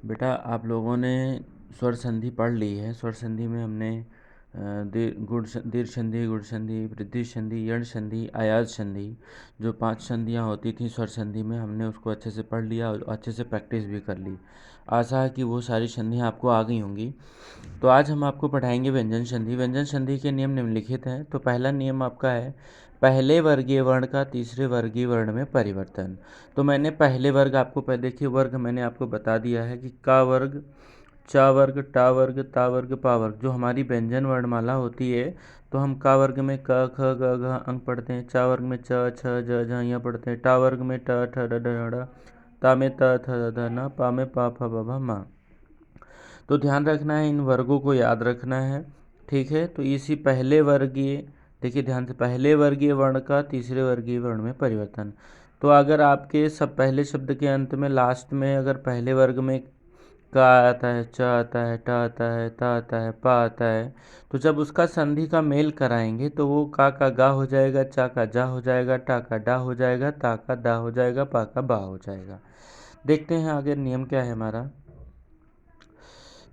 बेटा आप लोगों ने स्वर संधि पढ़ ली है। स्वर संधि में हमने दीर्घ संधि, गुण संधि, वृद्धि संधि, यण संधि, आयाज संधि, जो 5 संधियाँ होती थी स्वर संधि में, हमने उसको अच्छे से पढ़ लिया और अच्छे से प्रैक्टिस भी कर ली। आशा है कि वो सारी संधियाँ आपको आ गई होंगी। तो आज हम आपको पढ़ाएंगे व्यंजन संधि। व्यंजन संधि के नियम निम्नलिखित हैं। तो पहला नियम आपका है पहले वर्गीय वर्ण का तीसरे वर्गीय वर्ण में परिवर्तन। तो मैंने पहले वर्ग आपको देखिए वर्ग मैंने आपको बता दिया है कि का वर्ग, चा वर्ग, टा वर्ग, ता वर्ग, पा वर्ग। जो हमारी व्यंजन वर्णमाला होती है तो हम का वर्ग में क, ख, ग, घ अंक पढ़ते हैं, चा वर्ग में च, छ, ज, झ यहाँ पढ़ते हैं, टा वर्ग में ट, ठ, ड, ढ, ढ, ता में त, थ, ध, न, पा में पा, फ, ब, भ, म। तो ध्यान रखना है, इन वर्गों को याद रखना है। ठीक है, तो इसी पहले वर्गीय, देखिए ध्यान से, पहले वर्गीय वर्ण का तीसरे वर्गीय वर्ण में परिवर्तन। तो अगर आपके सब पहले शब्द के अंत में लास्ट में अगर पहले वर्ग में का आता है, च आता है, ट आता है, ता आता है, पा आता है, तो जब उसका संधि का मेल कराएंगे तो वो का गा हो जाएगा, चा का जा हो जाएगा, टा का डा हो जाएगा, ता का दा हो जाएगा, पा का बा हो जाएगा। देखते हैं आगे नियम क्या है हमारा।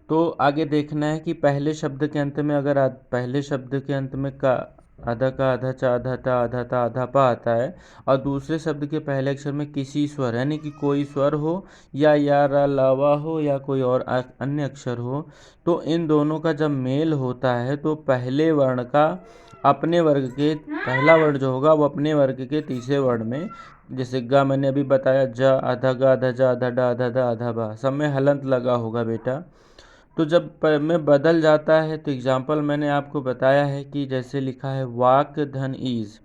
तो आगे देखना है कि पहले शब्द के अंत में अगर पहले शब्द के अंत में का आधा चा आधा टा आधा ता आधा पा आता है और दूसरे शब्द के पहले अक्षर में किसी स्वर यानी कि कोई स्वर हो या रा लावा हो या कोई और अन्य अक्षर हो, तो इन दोनों का जब मेल होता है तो पहले वर्ण का अपने वर्ग के पहला वर्ण जो होगा वो अपने वर्ग के तीसरे वर्ण में, जैसे गा मैंने अभी बताया, ज आधा गा आधा जा आधा डा आधा दा आधा बा, सब में हलंत लगा होगा बेटा। तो जब में बदल जाता है तो एग्जाम्पल मैंने आपको बताया है कि जैसे लिखा है वाक धन ईज,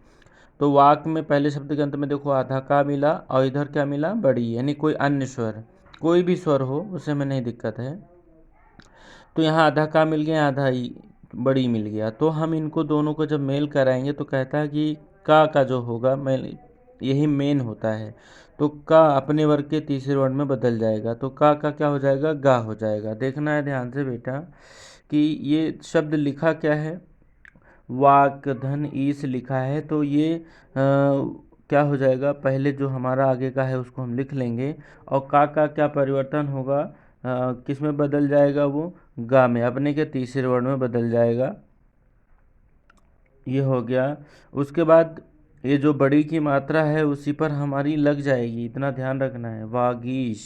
तो वाक में पहले शब्द के अंत में देखो आधा का मिला और इधर क्या मिला, बड़ी, यानी कोई अन्य स्वर, कोई भी स्वर हो उसे में नहीं दिक्कत है। तो यहाँ आधा का मिल गया, आधा ई बड़ी मिल गया, तो हम इनको दोनों को जब मेल कराएंगे तो कहता है कि का जो होगा मेल, यही मेन होता है। तो का अपने वर्ग के तीसरे वर्ण में बदल जाएगा, तो का क्या हो जाएगा, गा हो जाएगा। देखना है ध्यान से बेटा कि ये शब्द लिखा क्या है, वाक धन ईस लिखा है, तो ये क्या हो जाएगा, पहले जो हमारा आगे का है उसको हम लिख लेंगे और का क्या परिवर्तन होगा, किस में बदल जाएगा, वो गा में, अपने के तीसरे वर्ण में बदल जाएगा। ये हो गया। उसके बाद ये जो बड़ी की मात्रा है उसी पर हमारी लग जाएगी, इतना ध्यान रखना है, वागीश।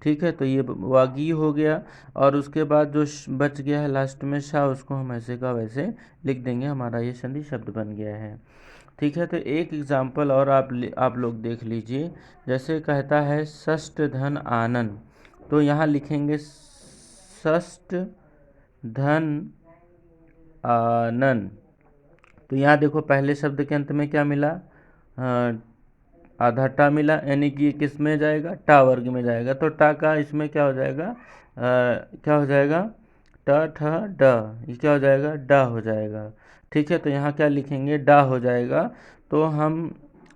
ठीक है, तो ये वागी हो गया और उसके बाद जो बच गया है लास्ट में शाह, उसको हम ऐसे का वैसे लिख देंगे, हमारा ये संधि शब्द बन गया है। ठीक है, तो एक एग्जाम्पल और आप लोग देख लीजिए। जैसे कहता है षष्ठ धन आनन, तो यहाँ लिखेंगे षष्ठ धन आनन। तो यहाँ देखो पहले शब्द के अंत में क्या मिला, आधा टा मिला, यानी कि किस में जाएगा, टा वर्ग में जाएगा, तो टा का इसमें क्या हो जाएगा, क्या हो जाएगा, ट ठ ड, ये क्या हो जाएगा, डा हो जाएगा। ठीक है, तो यहाँ क्या लिखेंगे, डा हो जाएगा। तो हम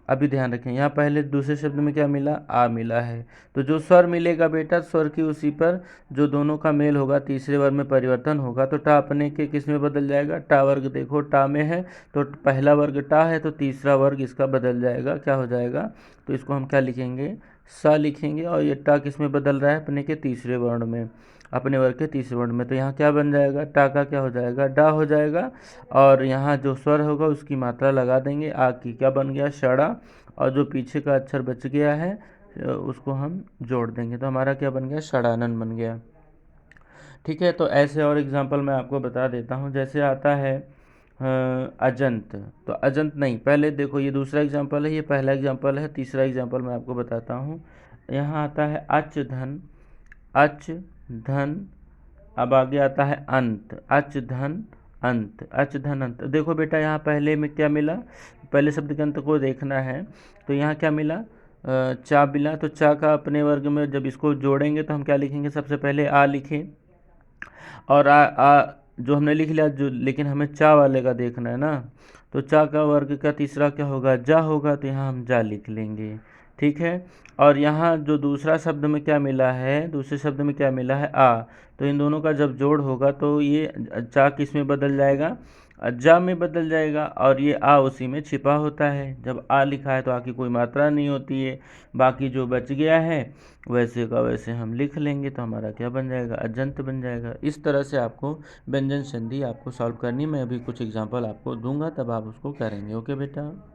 अभी ध्यान रखें, यहाँ पहले दूसरे शब्द में क्या मिला, आ मिला है, तो जो स्वर मिलेगा बेटा स्वर की उसी पर जो दोनों का मेल होगा तीसरे वर्ग में परिवर्तन होगा। तो टा अपने के किस में बदल जाएगा, टा वर्ग, देखो टा में है तो पहला वर्ग टा है तो तीसरा वर्ग इसका बदल जाएगा, क्या हो जाएगा, तो इसको हम क्या लिखेंगे, सा लिखेंगे और ये टा किस में बदल रहा है, अपने के तीसरे वर्ण में, अपने वर्ग के तीसरे वर्ण में। तो यहाँ क्या बन जाएगा, टा का क्या हो जाएगा, डा हो जाएगा और यहाँ जो स्वर होगा उसकी मात्रा लगा देंगे, आ की क्या बन गया, शड़ा, और जो पीछे का अक्षर बच गया है उसको हम जोड़ देंगे, तो हमारा क्या बन गया, षडानन बन गया। ठीक है, तो ऐसे और एग्जांपल मैं आपको बता देता हूँ। जैसे आता है अजंत, तो अजंत नहीं, पहले देखो ये दूसरा एग्जांपल है, ये पहला एग्जांपल है, तीसरा एग्जांपल मैं आपको बताता हूँ। यहाँ आता है अच धन, अच धन, अब आगे आता है अंत, अच धन अंत, अच धन अंत। देखो बेटा यहाँ पहले में क्या मिला, पहले शब्द के अंत को देखना है, तो यहाँ क्या मिला, चा मिला, तो चा का अपने वर्ग में जब इसको जोड़ेंगे तो हम क्या लिखेंगे, सबसे पहले आ लिखें और जो हमने लिख लिया जो, लेकिन हमें चा वाले का देखना है ना, तो चा का वर्ग का तीसरा क्या होगा, जा होगा, तो यहाँ हम जा लिख लेंगे। ठीक है, और यहाँ जो दूसरा शब्द में क्या मिला है, दूसरे शब्द में क्या मिला है, आ, तो इन दोनों का जब जोड़ होगा तो ये चा किस में बदल जाएगा, जा में बदल जाएगा, और ये आ उसी में छिपा होता है। जब आ लिखा है तो आ की कोई मात्रा नहीं होती है, बाकी जो बच गया है वैसे का वैसे हम लिख लेंगे, तो हमारा क्या बन जाएगा, अजंत बन जाएगा। इस तरह से आपको व्यंजन संधि आपको सॉल्व करनी, मैं अभी कुछ एग्जांपल आपको दूंगा, तब आप उसको करेंगे। ओके बेटा।